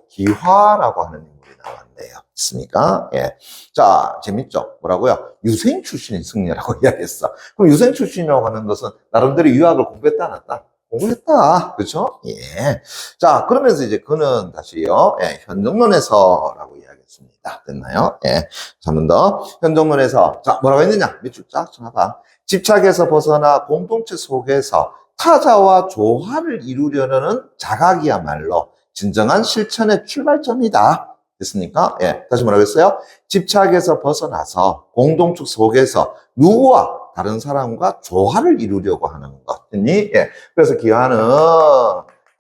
기화라고 하는 인물이 나왔네요. 있습니까? 예. 자, 재밌죠? 뭐라고요? 유생 출신인 승려라고 이야기했어. 그럼 유생 출신이라고 하는 것은 나름대로 유학을 공부했다, 안 했다? 공부했다. 그렇죠? 예. 자, 그러면서 이제 그는 다시요, 현정론에서라고 이야기했습니다. 됐나요? 예. 한 번 더. 현정론에서, 자, 뭐라고 했느냐? 밑줄 쫙 쳐놔봐. 집착에서 벗어나 공동체 속에서 타자와 조화를 이루려는 자각이야말로 진정한 실천의 출발점이다. 됐습니까? 예. 다시 뭐라고 했어요? 집착에서 벗어나서 공동체 속에서 누구와 다른 사람과 조화를 이루려고 하는 것. 됐니? 예. 그래서 기화는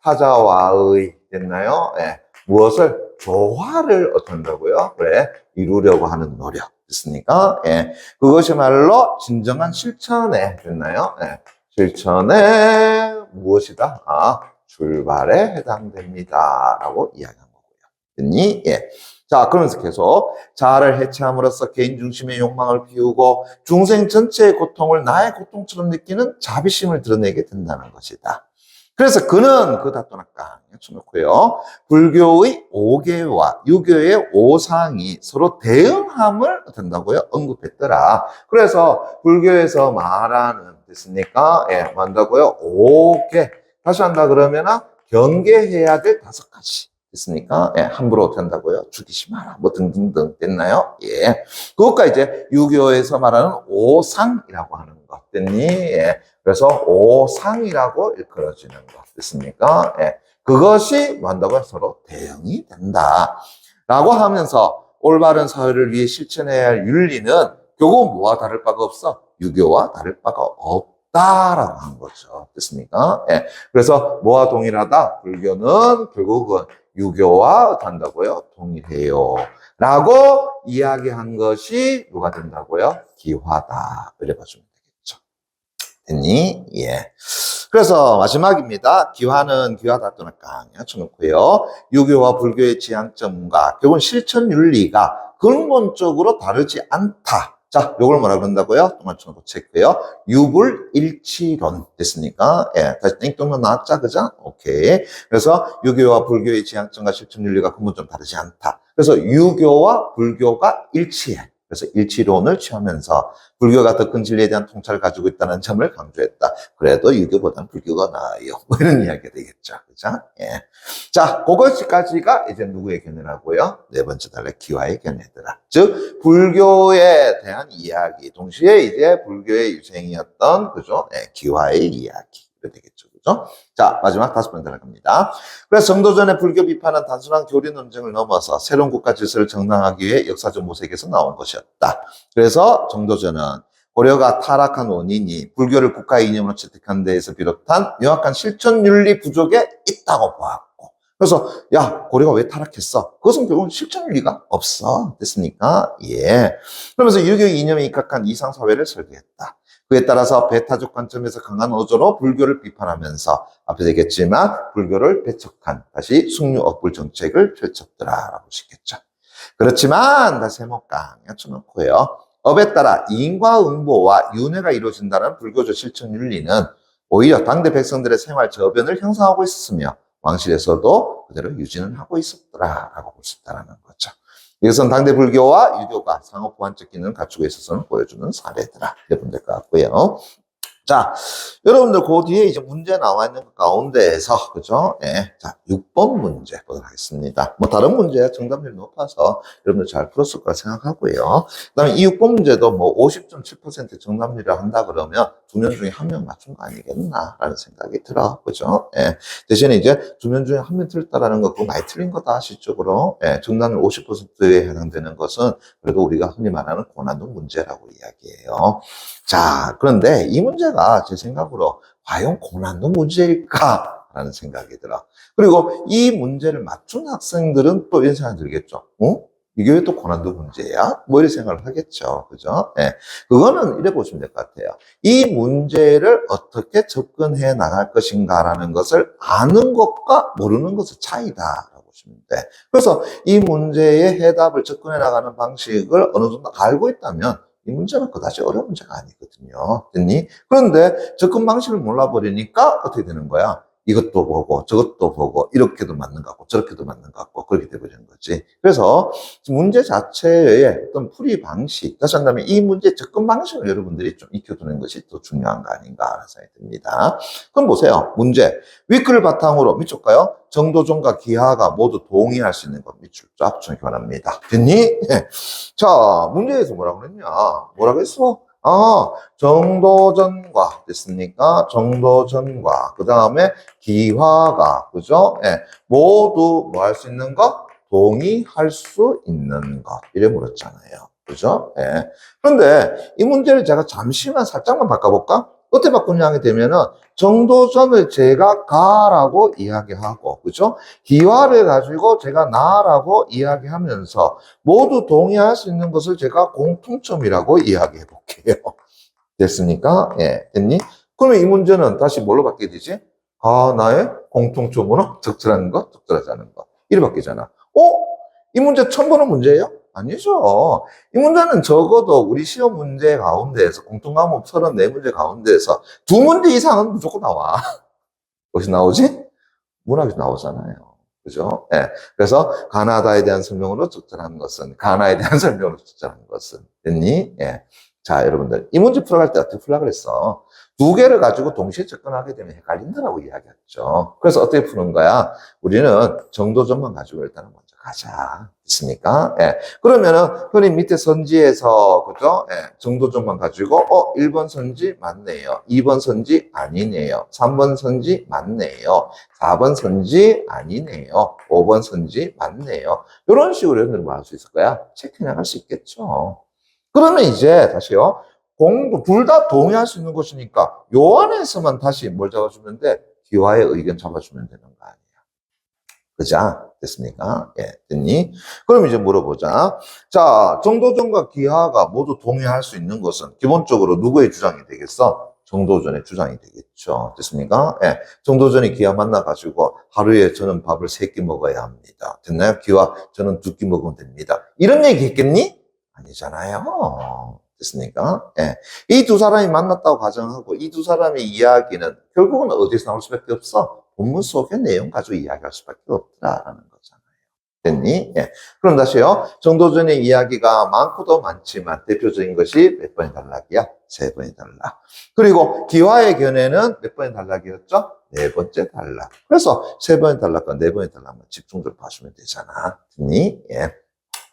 타자와의, 됐나요? 예. 무엇을? 조화를 어떤다고요? 그래. 이루려고 하는 노력. 됐습니까? 예. 그것이 말로 진정한 실천에, 됐나요? 예. 실천의 무엇이다? 출발에 해당됩니다. 라고 이야기한 거고요. 됐니? 예. 자, 그러면서 계속 자아를 해체함으로써 개인 중심의 욕망을 비우고 중생 전체의 고통을 나의 고통처럼 느끼는 자비심을 드러내게 된다는 것이다. 그래서 그는 그 다또나 깡 쳐놓고요. 불교의 5계와 유교의 5상이 서로 대응함을 된다고요? 언급했더라. 그래서 불교에서 말하는 됐습니까? 예, 뭐한다고요? 5계. 다시 한다 그러면은 경계해야 될 5가지. 됐습니까? 예, 함부로 된다고요? 죽이지 마라. 뭐 등등등. 됐나요? 예. 그것과 이제 유교에서 말하는 5상이라고 하는 것. 됐니? 예. 그래서 5상이라고 일컬어지는 것. 됐습니까? 예. 그것이 뭐한다고요? 서로 대응이 된다. 라고 하면서 올바른 사회를 위해 실천해야 할 윤리는 결국 뭐와 다를 바가 없어? 유교와 다를 바가 없다라고 한 거죠. 됐습니까? 예. 그래서 뭐와 동일하다? 불교는 결국은 유교와 단다고요? 동일해요. 라고 이야기한 것이 누가 된다고요? 기화다. 이래 봐주면 되겠죠. 됐니? 예. 그래서 마지막입니다. 기화는 기화다투는 강이야 쳐놓고요. 유교와 불교의 지향점과 결국은 실천 윤리가 근본적으로 다르지 않다. 자, 요걸 뭐라 그런다고요? 또 맞춰놓고 체크요. 유불일치론 됐습니까? 예, 다시 땡뚱만 나왔자, 그죠? 오케이. 그래서 유교와 불교의 지향점과 실천 윤리가 근본적으로 다르지 않다. 그래서 유교와 불교가 일치해. 그래서 일치론을 취하면서 불교가 더 큰 진리에 대한 통찰을 가지고 있다는 점을 강조했다. 그래도 유교보다는 불교가 나아요. 뭐 이런 이야기가 되겠죠. 그죠? 예. 자, 그것까지가 이제 누구의 견해라고요? 네 번째 달래 기와의 견해더라. 즉, 불교에 대한 이야기. 동시에 이제 불교의 유생이었던, 그죠? 예, 기와의 이야기. 되겠죠. 그죠? 자, 마지막 다섯 번째 나갑니다. 그래서 정도전의 불교 비판은 단순한 교리 논쟁을 넘어서 새로운 국가 질서를 정당하기 위해 역사적 모색에서 나온 것이었다. 그래서 정도전은 고려가 타락한 원인이 불교를 국가의 이념으로 채택한 데에서 비롯한 명확한 실천 윤리 부족에 있다고 보았고, 그래서 야, 고려가 왜 타락했어? 그것은 결국은 실천 윤리가 없어. 됐습니까? 예. 그러면서 유교 이념에 입각한 이상 사회를 설계했다. 그에 따라서 배타적 관점에서 강한 어조로 불교를 비판하면서 앞에 얘기했지만 불교를 배척한 다시 숭유 억불 정책을 펼쳤더라라고 보시겠죠. 그렇지만 다시 해먹강 쳐놓고요. 업에 따라 이인과 응보와 윤회가 이루어진다는 불교적 실천 윤리는 오히려 당대 백성들의 생활 저변을 형성하고 있었으며 왕실에서도 그대로 유지는 하고 있었더라라고 볼 수 있다는 거죠. 이것은 당대 불교와 유교가 상호 보완적 기능을 갖추고 있었음을 보여주는 사례더라. 이렇게 될 것 같고요. 자, 여러분들 그 뒤에 이제 문제 나와 있는 것 가운데에서, 그죠? 예. 자, 6번 문제 보도록 하겠습니다. 뭐 다른 문제 정답률이 높아서 여러분들 잘 풀었을 거라 생각하고요. 그 다음에 이 6번 문제도 뭐 50.7% 정답률이라 한다 그러면 두 명 중에 한 명 맞춘 거 아니겠나라는 생각이 들어. 그죠? 예. 대신에 이제 두 명 중에 한 명 틀렸다라는 거, 그거 많이 틀린 거다, 실적으로. 예. 정답률 50%에 해당되는 것은 그래도 우리가 흔히 말하는 고난도 문제라고 이야기해요. 자, 그런데 이 문제가 제 생각으로 과연 고난도 문제일까? 라는 생각이 들어. 그리고 이 문제를 맞춘 학생들은 또 이런 생각이 들겠죠. 이게 왜 또 고난도 문제야? 뭐 이런 생각을 하겠죠. 그죠? 예. 그거는 이래 보시면 될 것 같아요. 이 문제를 어떻게 접근해 나갈 것인가라는 것을 아는 것과 모르는 것의 차이다. 보시면 돼. 그래서 이 문제의 해답을 접근해 나가는 방식을 어느 정도 알고 있다면 이 문제는 그다지 어려운 문제가 아니거든요. 됐니? 그런데 접근 방식을 몰라버리니까 어떻게 되는 거야? 이것도 보고 저것도 보고 이렇게도 맞는 것 같고 저렇게도 맞는 것 같고 그렇게 되버리는 거지. 그래서 문제 자체의 어떤 풀이 방식, 다시 한다면 이 문제 접근 방식을 여러분들이 좀 익혀두는 것이 더 중요한 거 아닌가 생각이 듭니다. 그럼 보세요. 문제. 위크를 바탕으로 밑줄 까요? 정도전과 기하가 모두 동의할 수 있는 것 밑줄 쫙 정해합니다. 됐니? 네. 자, 문제에서 뭐라고 그랬냐? 뭐라고 했어? 정도전과 됐습니까? 정도전과 그 다음에 기화가 그죠? 예, 모두 뭐 할 수 있는 것? 동의할 수 있는 것 이래 물었잖아요. 그죠? 예. 그런데 이 문제를 제가 잠시만 살짝만 바꿔볼까? 어떻게 바꾸냐 하게 되면은 정도전을 제가 가라고 이야기하고 그죠? 기화를 가지고 제가 나라고 이야기하면서 모두 동의할 수 있는 것을 제가 공통점이라고 이야기해 볼게요. 됐습니까? 예, 됐니? 그러면 이 문제는 다시 뭘로 바뀌게 되지? 나의 공통점으로 적절한 것, 적절하지 않은 것. 이렇게 바뀌잖아. 이 문제 처음 보는 문제예요? 아니죠. 이 문제는 적어도 우리 시험 문제 가운데에서 공통과목 34문제 가운데에서 2문제 이상은 무조건 나와. 어디서 나오지? 문학에서 나오잖아요. 그죠? 예. 그래서 가나다에 대한 설명으로 적절한 것은, 가나에 대한 설명으로 적절한 것은. 됐니? 예. 자, 여러분들. 이 문제 풀어갈 때 어떻게 풀라 그랬어? 두 개를 가지고 동시에 접근하게 되면 헷갈린다라고 이야기했죠. 그래서 어떻게 푸는 거야? 우리는 정도점만 가지고 일단은 먼저 가자. 있습니까? 예. 그러면은, 흔히 밑에 선지에서, 그죠? 예. 정도점만 가지고, 1번 선지 맞네요. 2번 선지 아니네요. 3번 선지 맞네요. 4번 선지 아니네요. 5번 선지 맞네요. 이런 식으로 여러분들 뭐 할 수 있을 거야? 체크해 나갈 수 있겠죠. 그러면 이제 다시요. 둘 다 동의할 수 있는 것이니까 요 안에서만 다시 뭘 잡아주면 돼? 기와의 의견 잡아주면 되는 거 아니야. 그죠? 됐습니까? 예, 됐니? 그럼 이제 물어보자. 자, 정도전과 기하가 모두 동의할 수 있는 것은 기본적으로 누구의 주장이 되겠어? 정도전의 주장이 되겠죠. 됐습니까? 예. 정도전이 기와 만나가지고 하루에 저는 밥을 3끼 먹어야 합니다. 됐나요? 기와 저는 2끼 먹으면 됩니다. 이런 얘기 했겠니? 아니잖아요. 됐습니까? 예. 이 두 사람이 만났다고 가정하고 이 두 사람의 이야기는 결국은 어디서 나올 수밖에 없어? 본문 속의 내용 가지고 이야기할 수밖에 없다라는 거잖아요. 됐니? 예. 그럼 다시요. 정도전의 이야기가 많고도 많지만 대표적인 것이 몇 번의 단락이야? 3번의 단락. 그리고 기와의 견해는 몇 번의 단락이었죠? 4번째 단락. 그래서 3번의 단락과 4번의 단락만 집중적으로 봐주면 되잖아. 됐니? 예.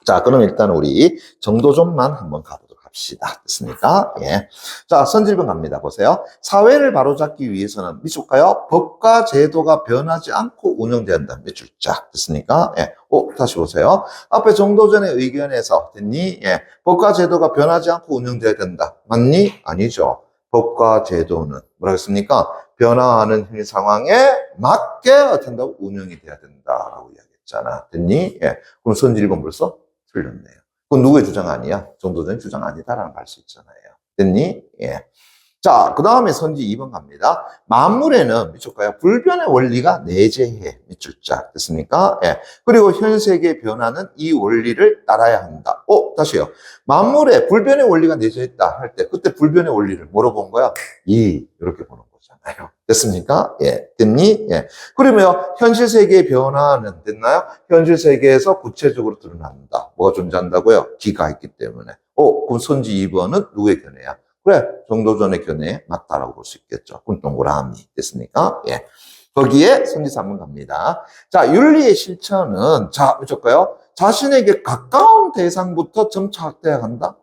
자, 그럼 일단 우리 정도전만 한번 가보도록 합시다. 됐습니까? 예. 자, 선질본 갑니다. 보세요. 사회를 바로잡기 위해서는 미줄까요? 법과 제도가 변하지 않고 운영돼야 한다. 몇 줄자. 됐습니까? 예. 다시 보세요. 앞에 정도전의 의견에서 됐니? 예. 법과 제도가 변하지 않고 운영돼야 된다. 맞니? 아니죠. 법과 제도는 뭐라 했습니까? 변화하는 현 상황에 맞게 어떻게 한다고 운영이 돼야 된다라고 이야기했잖아. 됐니? 예. 그럼 선질본 벌써 틀렸네요. 그건 누구의 주장 아니야? 정도전의 주장 아니다라는 걸 알 수 있잖아요. 됐니? 예. 자, 그 다음에 선지 2번 갑니다. 만물에는 미줄까요? 불변의 원리가 내재해. 밑줄자. 됐습니까? 예. 그리고 현 세계의 변화는 이 원리를 따라야 한다. 다시요. 만물에 불변의 원리가 내재했다 할 때, 그때 불변의 원리를 뭐로 본 거야? 이렇게 보는 거잖아요. 됐습니까? 예. 됐니? 예. 그러면 현실 세계의 변화는 됐나요? 현실 세계에서 구체적으로 드러난다. 뭐가 존재한다고요? 기가 있기 때문에. 그럼 선지 2번은 누구의 견해야? 그래, 정도전의 견해에 맞다라고 볼 수 있겠죠. 그럼 동그라미. 됐습니까? 예. 거기에 선지 3번 갑니다. 자, 윤리의 실천은, 자, 어쩔까요? 자신에게 가까운 대상부터 점차 확대해 간다?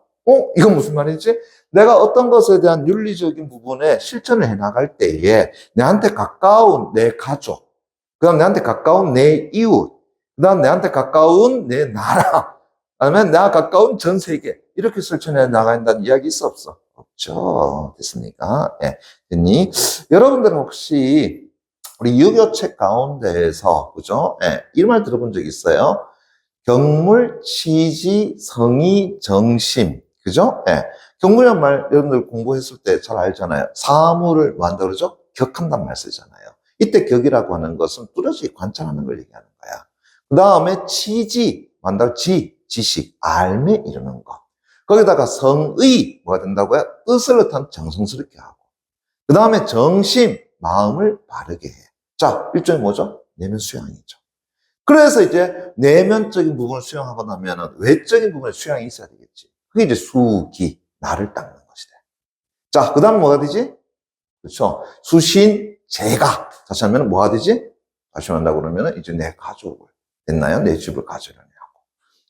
이건 무슨 말이지? 내가 어떤 것에 대한 윤리적인 부분에 실천을 해 나갈 때에 내한테 가까운 내 가족, 그 다음 내한테 가까운 내 이웃, 그 다음 내한테 가까운 내 나라, 아니면 내가 가까운 전 세계, 이렇게 실천해 나간다는 이야기 있어, 없어? 없죠. 됐습니까? 예. 됐니? 여러분들은 혹시 우리 유교책 가운데에서, 그죠? 예. 이런 말 들어본 적 있어요? 경물, 치지, 성의, 정심. 그죠? 예. 경물이란 말 여러분들 공부했을 때 잘 알잖아요. 사물을 뭐 한다 그러죠? 격한단 말 쓰잖아요. 이때 격이라고 하는 것은 뚜렷이 관찰하는 걸 얘기하는 거야. 그 다음에 치지, 뭐 한다 지식, 알매 이러는 거. 거기다가 성의, 뭐가 된다고요? 뜻을 어떤 정성스럽게 하고. 그 다음에 정심, 마음을 바르게 해. 자, 일종의 뭐죠? 내면 수양이죠. 그래서 이제 내면적인 부분을 수양하고 나면은 외적인 부분에 수양이 있어야 되겠지. 그게 이제 수기, 나를 닦는 것이 돼. 자, 그 다음 뭐가 되지? 그렇죠. 수신, 제가. 다시 하면 뭐가 되지? 다시 한다고 그러면은 이제 내 가족을, 됐나요? 내 집을 가지려냐고.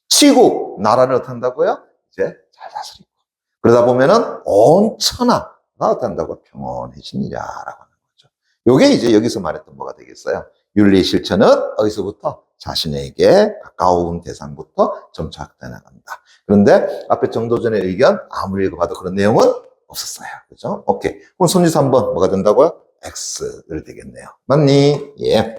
치고, 나라를 어떻게 한다고요? 이제 잘 다스리고. 그러다 보면은 온 천하가 어떻게 한다고? 평온해지니라라고 하는 거죠. 요게 이제 여기서 말했던 뭐가 되겠어요? 윤리 실천은 어디서부터? 자신에게 가까운 대상부터 점차 확대해 나간다. 그런데 앞에 정도전의 의견 아무리 읽어봐도 그런 내용은 없었어요. 그죠? 오케이. 그럼 선지 3번 뭐가 된다고요? X를 되겠네요. 맞니? 예.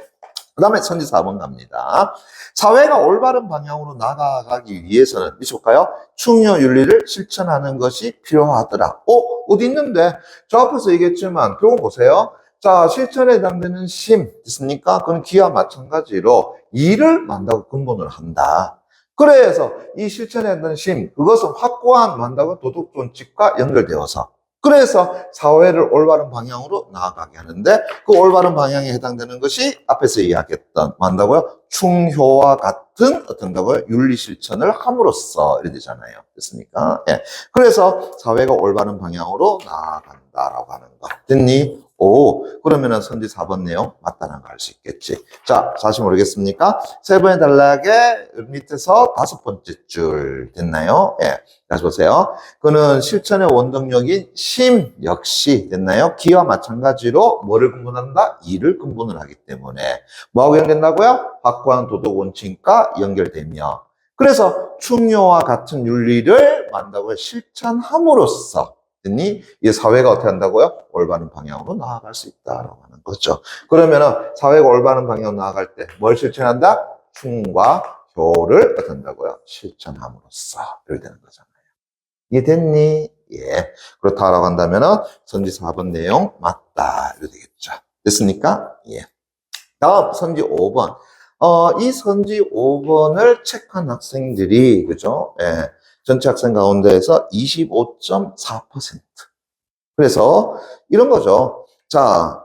그 다음에 선지 4번 갑니다. 사회가 올바른 방향으로 나아가기 위해서는 미쳐볼까요? 충효 윤리를 실천하는 것이 필요하더라. 어디 있는데? 저 앞에서 얘기했지만 교훈 보세요. 자, 실천에 해당되는 심, 됐습니까? 그건 기와 마찬가지로 일을 만다고 근본을 한다. 그래서 이 실천에 해당되는 심, 그것은 확고한 만다고 도덕 원칙과 연결되어서 그래서 사회를 올바른 방향으로 나아가게 하는데 그 올바른 방향에 해당되는 것이 앞에서 이야기했던 뭐한다고요? 충효와 같은 어떤다고요? 윤리 실천을 함으로써 이래 되잖아요. 됐습니까? 예. 그래서 사회가 올바른 방향으로 나아간다라고 하는 거. 됐니? 그러면은 선지 4번 내용 맞다는 걸 알 수 있겠지. 자, 다시 모르겠습니까? 3번의 단락의 밑에서 5번째 줄 됐나요? 예. 다시 보세요. 그는 실천의 원동력인 심 역시 됐나요? 기와 마찬가지로 뭐를 근본한다? 이를 근본을 하기 때문에 뭐하고 연결된다고요? 확고한 도덕 원칙과 연결되며 그래서 충효와 같은 윤리를 만다고요? 실천함으로써 됐니? 이 사회가 어떻게 한다고요? 올바른 방향으로 나아갈 수 있다라고 하는 거죠. 그러면은 사회가 올바른 방향으로 나아갈 때 뭘 실천한다? 충과 효를 어떻게 한다고요? 실천함으로써 이렇게 되는 거잖아요. 이해됐니? 예. 그렇다라고 한다면은 선지 4번 내용 맞다. 이렇게 되겠죠. 됐습니까? 예. 다음 선지 5번. 이 선지 5번을 체크한 학생들이, 그죠? 예. 전체 학생 가운데에서 25.4%. 그래서 이런 거죠. 자,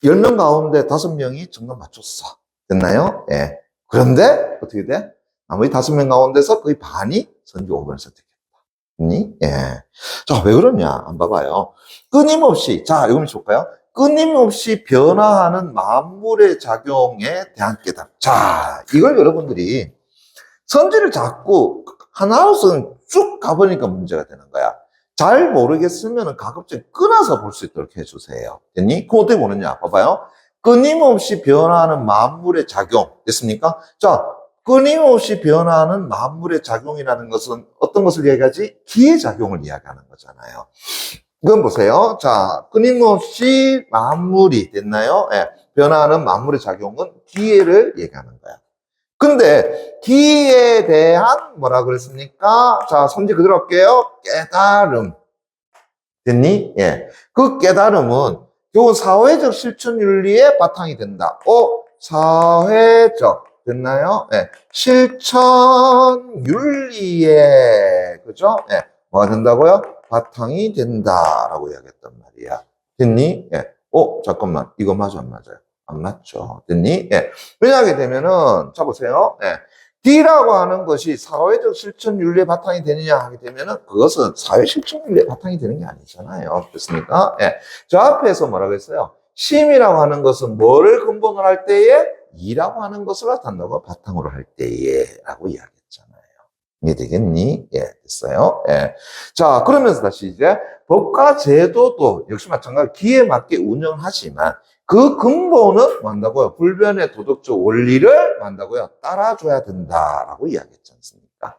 10명 가운데 5명이 정답 맞췄어. 됐나요? 예. 그런데 어떻게 돼? 나머지 5명 가운데서 거의 반이 선지 5번을 선택했다. 니? 예. 자, 왜 그러냐? 한번 봐봐요. 끊임없이, 자, 이거 한번 볼까요? 끊임없이 변화하는 만물의 작용에 대한 깨달음. 자, 이걸 여러분들이 선지를 자꾸 하나로서는 쭉 가보니까 문제가 되는 거야. 잘 모르겠으면 가급적 끊어서 볼 수 있도록 해주세요. 됐니? 그럼 어떻게 보느냐? 봐봐요. 끊임없이 변화하는 만물의 작용. 됐습니까? 자, 끊임없이 변화하는 만물의 작용이라는 것은 어떤 것을 이야기하지? 기회작용을 이야기하는 거잖아요. 이건 보세요. 자, 끊임없이 만물이 됐나요? 예, 변화하는 만물의 작용은 기회를 얘기하는 거야. 근데 기회에 대한 뭐라 그랬습니까? 자, 선지 그대로 할게요. 깨달음. 됐니? 예. 그 깨달음은 결국 사회적 실천 윤리의 바탕이 된다. 사회적 됐나요? 예. 실천 윤리의 그죠? 예. 뭐가 된다고요? 바탕이 된다라고 이야기했단 말이야. 됐니? 예. 잠깐만. 이거 맞아, 안 맞아요? 안 맞죠. 됐니? 예. 왜냐하게 되면은, 자, 보세요. 예. D라고 하는 것이 사회적 실천 윤리의 바탕이 되느냐 하게 되면은, 그것은 사회 실천 윤리의 바탕이 되는 게 아니잖아요. 됐습니까? 예. 저 앞에서 뭐라고 했어요? 심이라고 하는 것은 뭐를 근본으로 할 때에? 이라고 하는 것을 나타낸다고 바탕으로 할 때에 라고 이야기했잖아요. 이해되겠니? 예, 됐어요. 예. 자, 그러면서 다시 이제 법과 제도도 역시 마찬가지로 기에 맞게 운영하지만 그 근본은 뭐 한다고요? 불변의 도덕적 원리를 뭐 한다고요? 따라줘야 된다라고 이야기했지 않습니까?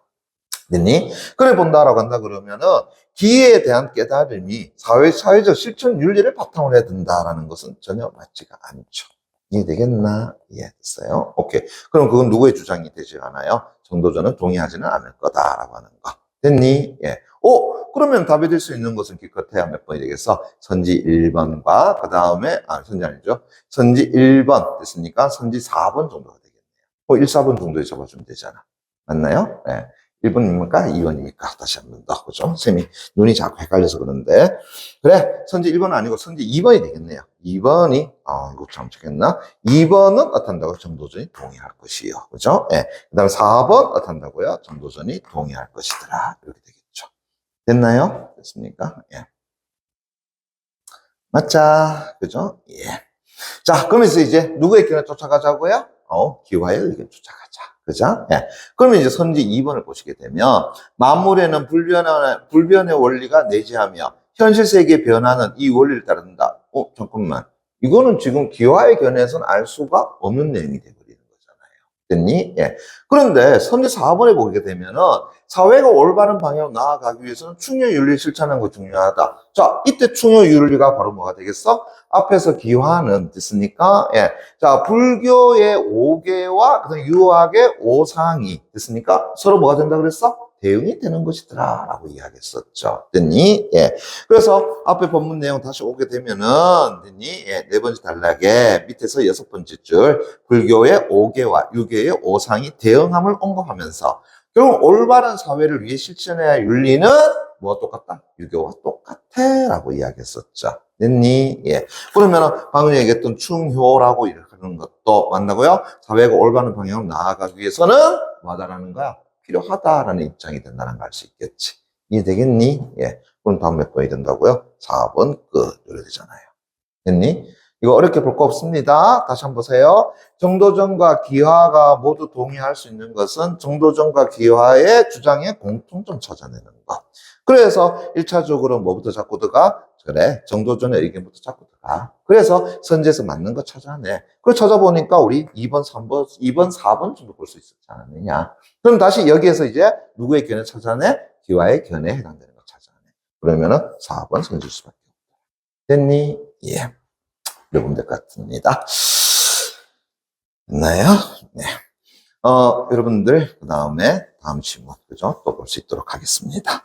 됐니? 그래 본다라고 한다 그러면은 기회에 대한 깨달음이 사회적 실천 윤리를 바탕으로 해야 된다라는 것은 전혀 맞지가 않죠. 이해되겠나? 이해됐어요? 오케이. 그럼 그건 누구의 주장이 되지 않아요? 정도전은 동의하지는 않을 거다라고 하는 거. 됐니? 예. 그러면 답이 될 수 있는 것은 기껏해야 몇 번이 되겠어? 선지 1번과 그 다음에 선지 아니죠? 선지 1번 됐습니까? 선지 4번 정도가 되겠네요. 1, 4번 정도에 잡아주면 되잖아. 맞나요? 예. 1번입니까? 2번입니까? 다시 한 번 더. 그죠? 쌤이 눈이 자꾸 헷갈려서 그러는데. 그래. 선지 1번은 아니고 선지 2번이 되겠네요. 2번이, 이거 참 좋겠나? 2번은 어떤다고? 정도전이 동의할 것이요. 그죠? 예. 그 다음에 4번 어떤다고요? 정도전이 동의할 것이더라. 이렇게 되겠죠. 됐나요? 됐습니까? 예. 맞자. 그죠? 예. 자, 그러면서 이제 누구의 의견을 쫓아가자고요? 기와의 의견 쫓아가자. 그죠? 예. 그러면 이제 선지 2번을 보시게 되면, 만물에는 불변의 원리가 내재하며, 현실 세계의 변화는 이 원리를 따른다. 잠깐만. 이거는 지금 기와의 견해에서는 알 수가 없는 내용이 되버리는 거잖아요. 됐니? 예. 그런데 선지 4번에 보게 되면은, 사회가 올바른 방향으로 나아가기 위해서는 충효 윤리를 실천하는 거 중요하다. 자, 이때 충효 윤리가 바로 뭐가 되겠어? 앞에서 기화는 됐습니까? 예. 자, 불교의 5개와 그다음 유학의 5상이 됐습니까? 서로 뭐가 된다 그랬어? 대응이 되는 것이더라 라고 이야기했었죠. 됐니? 예. 그래서 앞에 본문 내용 다시 오게 되면은 됐니? 예. 네 번째 단락에 밑에서 6번째 줄 불교의 5개와 유교의 5상이 대응함을 언급하면서 결국 올바른 사회를 위해 실천해야 할 윤리는 뭐가 똑같다? 유교와 똑같아 라고 이야기했었죠. 됐니? 예. 그러면은 방금 얘기했던 충효라고 하는 것도 맞나고요? 사회가 올바른 방향으로 나아가기 위해서는 뭐하다라는 거야? 필요하다라는 입장이 된다는 걸 알 수 있겠지. 이해되겠니? 예. 그럼 다음 몇 번이 된다고요? 4번 끝. 이래 되잖아요. 됐니? 이거 어렵게 볼 거 없습니다. 다시 한번 보세요. 정도전과 기화가 모두 동의할 수 있는 것은 정도전과 기화의 주장의 공통점 찾아내는 것. 그래서 1차적으로 뭐부터 자꾸 들어가? 그래, 정도전의 의견부터 자꾸 들어가. 그래서 선지에서 맞는 거 찾아내. 그걸 찾아보니까 우리 2번, 3번, 2번, 4번 정도 볼 수 있었지 않았느냐. 그럼 다시 여기에서 이제 누구의 견해 찾아내? 기와의 견해에 해당되는 거 찾아내. 그러면은 4번 선지일 수밖에 없다. 됐니? 예. 여러분 될 것 같습니다. 됐나요? 네. 여러분들, 그 다음에 다음 질문, 그죠? 또 볼 수 있도록 하겠습니다.